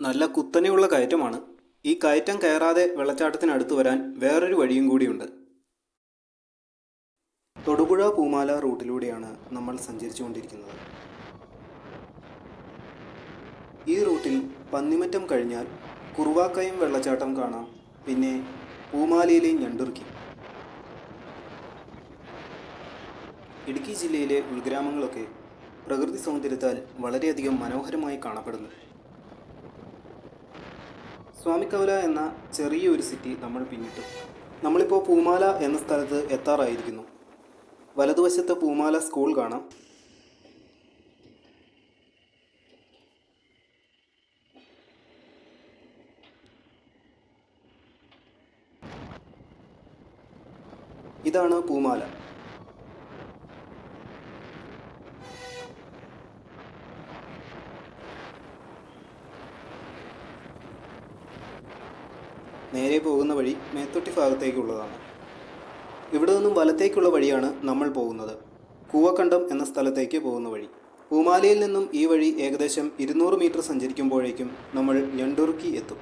നല്ല കുത്തനെയുള്ള കയറ്റമാണ്. ഈ കയറ്റം കയറാതെ വെള്ളച്ചാട്ടത്തിനടുത്ത് വരാൻ വേറൊരു വഴിയും കൂടിയുണ്ട്. തൊടുപുഴ പൂമാല റൂട്ടിലൂടെയാണ് നമ്മൾ സഞ്ചരിച്ചുകൊണ്ടിരിക്കുന്നത്. ഈ റൂട്ടിൽ പന്നിമറ്റം കഴിഞ്ഞാൽ കുറുവാക്കയം വെള്ളച്ചാട്ടം കാണാം. പിന്നെ പൂമാലയിലെ ഞണ്ടുർക്കി. ഇടുക്കി ജില്ലയിലെ ഉൾഗ്രാമങ്ങളൊക്കെ പ്രകൃതി സൗന്ദര്യത്താൽ വളരെയധികം മനോഹരമായി കാണപ്പെടുന്നു. സ്വാമിക്കവല എന്ന ചെറിയൊരു സിറ്റി നമ്മൾ പിന്നിട്ടു. നമ്മളിപ്പോൾ പൂമാല എന്ന സ്ഥലത്ത് എത്താറായിരിക്കുന്നു. വലതുവശത്ത് പൂമാല സ്കൂൾ കാണാം. ഇതാണ് പൂമാല. നേരെ പോകുന്ന വഴി മേത്തൊട്ടി ഭാഗത്തേക്കുള്ളതാണ്. ഇവിടെ നിന്നും വലത്തേക്കുള്ള വഴിയാണ് നമ്മൾ പോകുന്നത്. കൂവക്കണ്ടം എന്ന സ്ഥലത്തേക്ക് പോകുന്ന വഴി. പൂമാലയിൽ നിന്നും ഈ വഴി ഏകദേശം 200 മീറ്റർ സഞ്ചരിക്കുമ്പോഴേക്കും നമ്മൾ ഞണ്ടുർക്കി എത്തും.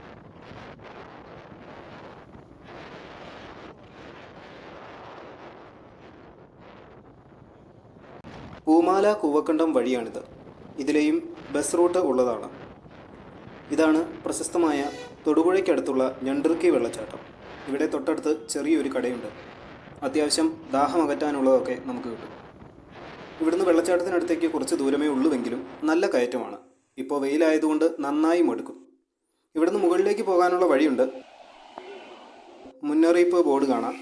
പൂമാല കൂവക്കണ്ടം വഴിയാണിത്. ഇതിലെയും ബസ് റൂട്ട് ഉള്ളതാണ്. ഇതാണ് പ്രശസ്തമായ തൊടുപുഴയ്ക്കടുത്തുള്ള ഞണ്ടുർക്കി വെള്ളച്ചാട്ടം. ഇവിടെ തൊട്ടടുത്ത് ചെറിയൊരു കടയുണ്ട്. അത്യാവശ്യം ദാഹമകറ്റാനുള്ളതൊക്കെ നമുക്ക് കിട്ടും. ഇവിടുന്ന് വെള്ളച്ചാട്ടത്തിനടുത്തേക്ക് കുറച്ച് ദൂരമേ ഉള്ളുവെങ്കിലും നല്ല കയറ്റമാണ്. ഇപ്പോൾ വെയിലായതുകൊണ്ട് നന്നായി മടുക്കും. ഇവിടുന്ന് മുകളിലേക്ക് പോകാനുള്ള വഴിയുണ്ട്. മുന്നറിയിപ്പ് ബോർഡ് കാണാം.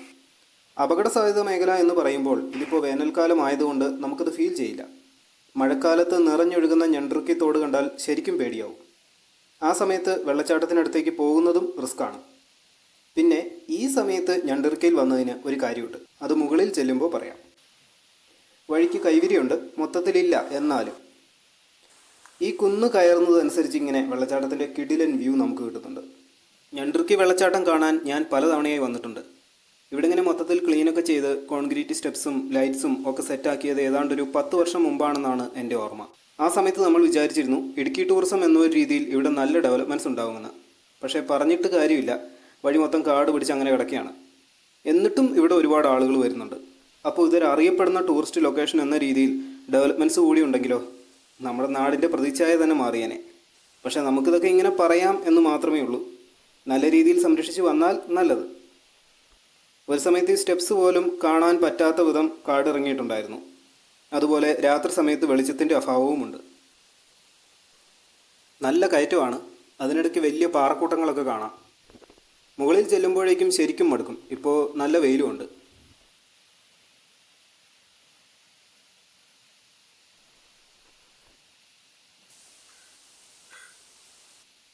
അപകട സാധ്യത മേഖല എന്ന് പറയുമ്പോൾ ഇതിപ്പോൾ വേനൽക്കാലം ആയതുകൊണ്ട് നമുക്കത് ഫീൽ ചെയ്യില്ല. മഴക്കാലത്ത് നിറഞ്ഞൊഴുകുന്ന ഞണ്ടുർക്കി തോട് കണ്ടാൽ ശരിക്കും പേടിയാവും. ആ സമയത്ത് വെള്ളച്ചാട്ടത്തിനടുത്തേക്ക് പോകുന്നതും റിസ്ക്കാണ്. പിന്നെ ഈ സമയത്ത് ഞണ്ടുർക്കിയിൽ വന്നതിന് ഒരു കാര്യമുണ്ട്. അത് മുകളിൽ ചെല്ലുമ്പോൾ പറയാം. വഴിക്ക് കൈവരിയുണ്ട്, മൊത്തത്തിലില്ല. എന്നാലും ഈ കുന്ന് കയറുന്നതനുസരിച്ച് ഇങ്ങനെ വെള്ളച്ചാട്ടത്തിൻ്റെ കിടിലൻ വ്യൂ നമുക്ക് കിട്ടുന്നുണ്ട്. ഞണ്ടുർക്കി വെള്ളച്ചാട്ടം കാണാൻ ഞാൻ പലതവണയായി വന്നിട്ടുണ്ട്. ഇവിടെ ഇങ്ങനെ മൊത്തത്തിൽ ക്ലീനൊക്കെ ചെയ്ത് കോൺക്രീറ്റ് സ്റ്റെപ്സും ലൈറ്റ്സും ഒക്കെ സെറ്റാക്കിയത് ഏതാണ്ടൊരു 10 വർഷം മുമ്പാണെന്നാണ് എൻ്റെ ഓർമ്മ. ആ സമയത്ത് നമ്മൾ വിചാരിച്ചിരുന്നു ഇടുക്കി ടൂറിസം എന്നൊരു രീതിയിൽ ഇവിടെ നല്ല ഡെവലപ്മെൻറ്റ്സ് ഉണ്ടാകുമെന്ന്. പക്ഷേ പറഞ്ഞിട്ട് കാര്യമില്ല, വഴി മൊത്തം കാട് പിടിച്ച് അങ്ങനെ കിടക്കുകയാണ്. എന്നിട്ടും ഇവിടെ ഒരുപാട് ആളുകൾ വരുന്നുണ്ട്. അപ്പോൾ ഇതൊരു അറിയപ്പെടുന്ന ടൂറിസ്റ്റ് ലൊക്കേഷൻ എന്ന രീതിയിൽ ഡെവലപ്മെൻറ്റ്സ് കൂടി ഉണ്ടെങ്കിലോ നമ്മുടെ നാടിൻ്റെ പ്രതിച്ഛായ തന്നെ മാറിയേനെ. പക്ഷേ നമുക്കിതൊക്കെ ഇങ്ങനെ പറയാം എന്ന് മാത്രമേ ഉള്ളൂ. നല്ല രീതിയിൽ സംരക്ഷിച്ച് വന്നാൽ നല്ലത്. ഒരു സമയത്ത് ഈ സ്റ്റെപ്സ് പോലും കാണാൻ പറ്റാത്ത വിധം കാടിറങ്ങിയിട്ടുണ്ടായിരുന്നു. അതുപോലെ രാത്രി സമയത്ത് വെളിച്ചത്തിൻ്റെ അഭാവവുമുണ്ട്. നല്ല കയറ്റമാണ്. അതിനിടയ്ക്ക് വലിയ പാറക്കൂട്ടങ്ങളൊക്കെ കാണാം. മുകളിൽ ചെല്ലുമ്പോഴേക്കും ശരിക്കും മടുക്കും. ഇപ്പോൾ നല്ല വെയിലുമുണ്ട്.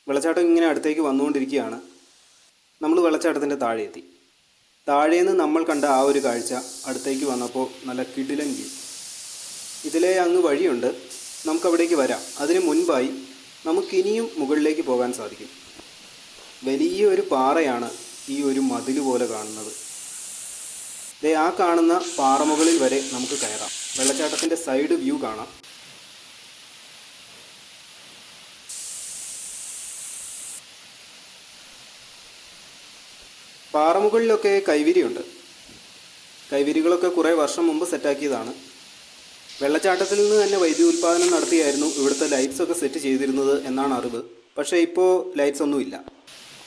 വെള്ളച്ചാട്ടം ഇങ്ങനെ അടുത്തേക്ക് വന്നുകൊണ്ടിരിക്കുകയാണ്. നമ്മൾ വെള്ളച്ചാട്ടത്തിൻ്റെ താഴെ എത്തി. താഴേന്ന് നമ്മൾ കണ്ട ആ ഒരു കാഴ്ച അടുത്തേക്ക് വന്നപ്പോൾ നല്ല കിടിലൻ വ്യൂ. ഇതിലെ അങ്ങ് വഴിയുണ്ട്, നമുക്കവിടേക്ക് വരാം. അതിന് മുൻപായി നമുക്കിനിയും മുകളിലേക്ക് പോകാൻ സാധിക്കും. വലിയൊരു പാറയാണ് ഈ ഒരു മതിൽ പോലെ കാണുന്നത്. ആ കാണുന്ന പാറമുകളിൽ വരെ നമുക്ക് കയറാം. വെള്ളച്ചാട്ടത്തിൻ്റെ സൈഡ് വ്യൂ കാണാം. പാറമുകളിലൊക്കെ കൈവിരിയുണ്ട്. കൈവിരികളൊക്കെ കുറേ വർഷം മുമ്പ് സെറ്റാക്കിയതാണ്. വെള്ളച്ചാട്ടത്തിൽ നിന്ന് തന്നെ വൈദ്യുതി ഉൽപ്പാദനം നടത്തിയായിരുന്നു ഇവിടുത്തെ ലൈറ്റ്സൊക്കെ സെറ്റ് ചെയ്തിരുന്നത് എന്നാണ് അറിവ്. പക്ഷേ ഇപ്പോൾ ലൈറ്റ്സ് ഒന്നുമില്ല.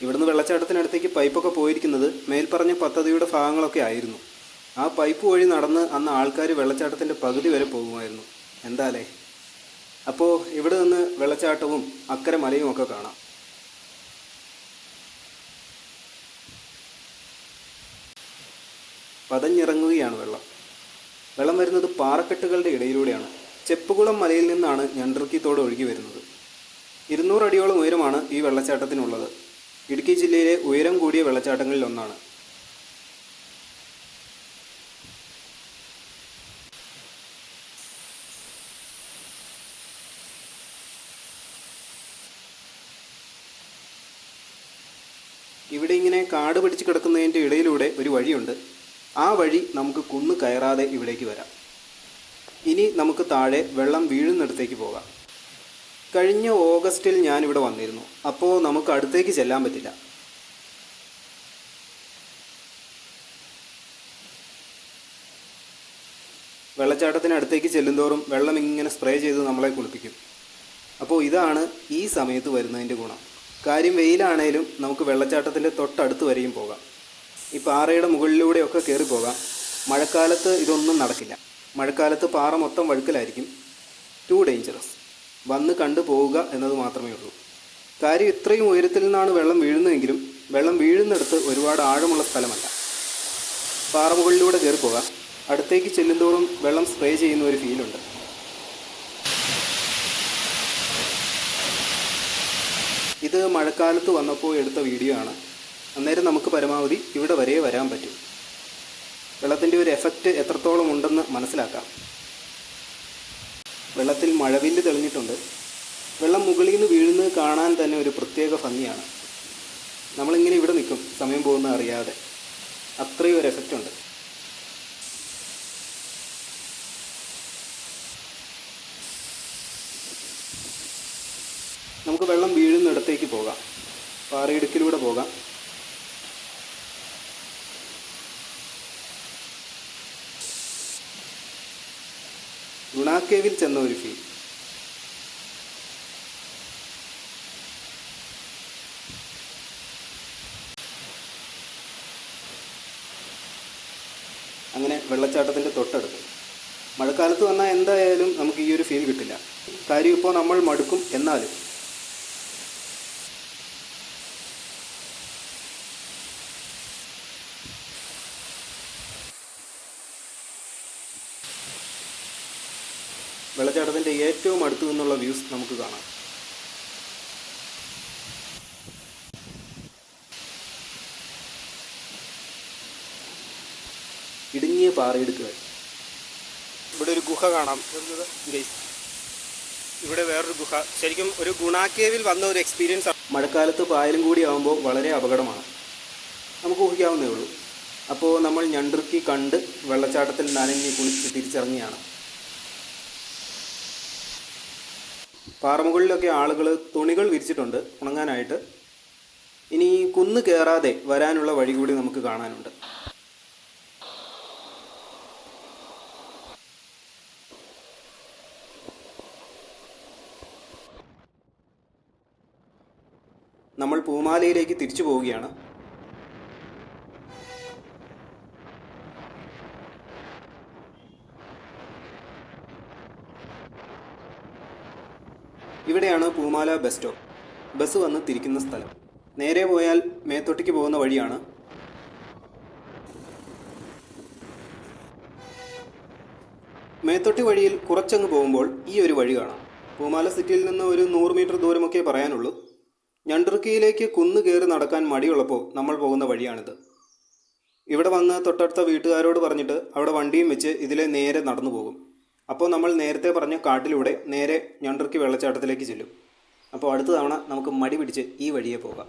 ഇവിടുന്ന് വെള്ളച്ചാട്ടത്തിനടുത്തേക്ക് പൈപ്പൊക്കെ പോയിരിക്കുന്നത് മേൽപ്പറഞ്ഞ പദ്ധതിയുടെ ഭാഗങ്ങളൊക്കെ ആയിരുന്നു. ആ പൈപ്പ് വഴി നടന്ന് അന്ന് ആൾക്കാർ വെള്ളച്ചാട്ടത്തിൻ്റെ പകുതി വരെ പോകുമായിരുന്നു. എന്താലേ. അപ്പോൾ ഇവിടെ നിന്ന് വെള്ളച്ചാട്ടവും അക്കരെ മലയും ഒക്കെ കാണാം. പതഞ്ഞിറങ്ങുകയാണ് വെള്ളം. വെള്ളം വരുന്നത് പാറക്കെട്ടുകളുടെ ഇടയിലൂടെയാണ്. ചെപ്പുകുളം മലയിൽ നിന്നാണ് ഞണ്ടുർക്കി തോട് ഒഴുകി വരുന്നത്. 200 അടിയോളം ഉയരമാണ് ഈ വെള്ളച്ചാട്ടത്തിനുള്ളത്. ഇടുക്കി ജില്ലയിലെ ഉയരം കൂടിയ വെള്ളച്ചാട്ടങ്ങളിൽ ഒന്നാണ്. ഇവിടെ ഇങ്ങനെ കാട് പിടിച്ച് കിടക്കുന്നതിൻ്റെ ഇടയിലൂടെ ഒരു വഴിയുണ്ട്. ആ വഴി നമുക്ക് കുന്ന് കയറാതെ ഇവിടേക്ക് വരാം. ഇനി നമുക്ക് താഴെ വെള്ളം വീഴുന്നിടത്തേക്ക് പോകാം. കഴിഞ്ഞ ഓഗസ്റ്റിൽ ഞാനിവിടെ വന്നിരുന്നു. അപ്പോൾ നമുക്ക് അടുത്തേക്ക് ചെല്ലാൻ പറ്റില്ല. വെള്ളച്ചാട്ടത്തിന് അടുത്തേക്ക് ചെല്ലുന്തോറും വെള്ളം ഇങ്ങനെ സ്പ്രേ ചെയ്ത് നമ്മളെ കുളിപ്പിക്കും. അപ്പോൾ ഇതാണ് ഈ സമയത്ത് വരുന്നതിൻ്റെ ഗുണം. കാര്യം വെയിലാണേലും നമുക്ക് വെള്ളച്ചാട്ടത്തിൻ്റെ തൊട്ടടുത്ത് വരെയും പോകാം. ഈ പാറയുടെ മുകളിലൂടെയൊക്കെ കയറി പോകാം. മഴക്കാലത്ത് ഇതൊന്നും നടക്കില്ല. മഴക്കാലത്ത് പാറ മൊത്തം വഴുക്കലായിരിക്കും. To dangerous. വന്ന് കണ്ടു പോവുക എന്നത് മാത്രമേ ഉള്ളൂ. കാര്യം ഇത്രയും ഉയരത്തിൽ നിന്നാണ് വെള്ളം വീഴുന്നതെങ്കിലും വെള്ളം വീഴുന്നിടത്ത് ഒരുപാട് ആഴമുള്ള സ്ഥലമല്ല. പാറ മുകളിലൂടെ കയറി പോകാം. അടുത്തേക്ക് ചെല്ലുന്തോറും വെള്ളം സ്പ്രേ ചെയ്യുന്ന ഒരു ഫീലുണ്ട്. ഇത് മഴക്കാലത്ത് വന്നപ്പോൾ എടുത്ത വീഡിയോ ആണ്. അന്നേരം നമുക്ക് പരമാവധി ഇവിടെ വരെ വരാൻ പറ്റും. വെള്ളത്തിൻ്റെ ഒരു എഫക്റ്റ് എത്രത്തോളം ഉണ്ടെന്ന് മനസ്സിലാക്കാം. വെള്ളത്തിൽ മഴവില്ല് തെളിഞ്ഞിട്ടുണ്ട്. വെള്ളം മുകളിൽ നിന്ന് വീഴുന്നത് കാണാൻ തന്നെ ഒരു പ്രത്യേക ഭംഗിയാണ്. നമ്മളിങ്ങനെ ഇവിടെ നിൽക്കും, സമയം പോകുന്നത് അറിയാതെ. അത്രയും ഒരു എഫക്റ്റ് ഉണ്ട്. നമുക്ക് വെള്ളം വീഴുന്നിടത്തേക്ക് പോകാം. പാറയിടുക്കിലൂടെ പോകാം. ഗുണ കേവിൽ ചെന്ന ഒരു ഫീൽ. അങ്ങനെ വെള്ളച്ചാട്ടത്തിൻ്റെ തൊട്ടടുത്ത്. മഴക്കാലത്ത് വന്നാൽ എന്തായാലും നമുക്ക് ഈ ഒരു ഫീൽ കിട്ടില്ല. കാര്യം ഇപ്പോൾ നമ്മൾ മടുക്കും. എന്നാലും വെള്ളച്ചാട്ടത്തിൻ്റെ ഏറ്റവും അടുത്തു നിന്നുള്ള വ്യൂസ് നമുക്ക് കാണാം. ഇടുങ്ങിയ പാറയിടുക്കുകൾ. ഇവിടെ ഒരു ഗുഹ കാണാം. ഇവിടെ വേറൊരു ഗുഹ. ശരിക്കും ഒരു ഗുണ കേവിൽ വന്ന ഒരു എക്സ്പീരിയൻസ് ആണ്. മഴക്കാലത്ത് പായലും കൂടി ആകുമ്പോൾ വളരെ അപകടമാണ്. നമുക്ക് ഊഹിക്കാവുന്നേ ഉള്ളൂ. അപ്പോൾ നമ്മൾ ഞണ്ടിറുക്കി കണ്ട് വെള്ളച്ചാട്ടത്തിൽ നനഞ്ഞ് കുളിച്ച് തിരിച്ചിറങ്ങിയാണ്. പാറമുകളിലൊക്കെ ആളുകൾ തുണികൾ വിരിച്ചിട്ടുണ്ട് ഉണങ്ങാനായിട്ട്. ഇനി കുന്ന് കയറാതെ വരാനുള്ള വഴി കൂടി നമുക്ക് കാണാനുണ്ട്. നമ്മൾ പൂമാലയിലേക്ക് തിരിച്ചു പോവുകയാണ്. ഇവിടെയാണ് പൂമാല ബസ് സ്റ്റോപ്പ്. ബസ് വന്ന് തിരിക്കുന്ന സ്ഥലം. നേരെ പോയാൽ മേത്തൊട്ടിക്ക് പോകുന്ന വഴിയാണ്. മേത്തൊട്ടി വഴിയിൽ കുറച്ചങ്ങ് പോകുമ്പോൾ ഈ ഒരു വഴി കാണാം. പൂമാല സിറ്റിയിൽ നിന്ന് ഒരു 100 മീറ്റർ ദൂരമൊക്കെ പറയാനുള്ളൂ. ഞണ്ടിറുക്കിയിലേക്ക് കുന്ന് കയറി നടക്കാൻ മടിയുള്ളപ്പോൾ നമ്മൾ പോകുന്ന വഴിയാണിത്. ഇവിടെ വന്ന് തൊട്ടടുത്ത വീട്ടുകാരോട് പറഞ്ഞിട്ട് അവിടെ വണ്ടിയും വെച്ച് ഇതിലെ നേരെ നടന്നു പോകും. അപ്പോൾ നമ്മൾ നേരത്തെ പറഞ്ഞ കാട്ടിലൂടെ നേരെ ഞണ്ടിറുക്കി വെള്ളച്ചാട്ടത്തിലേക്ക് ചെല്ലും. അപ്പോൾ അടുത്ത തവണ നമുക്ക് മടി പിടിച്ച് ഈ വഴിയെ പോകാം.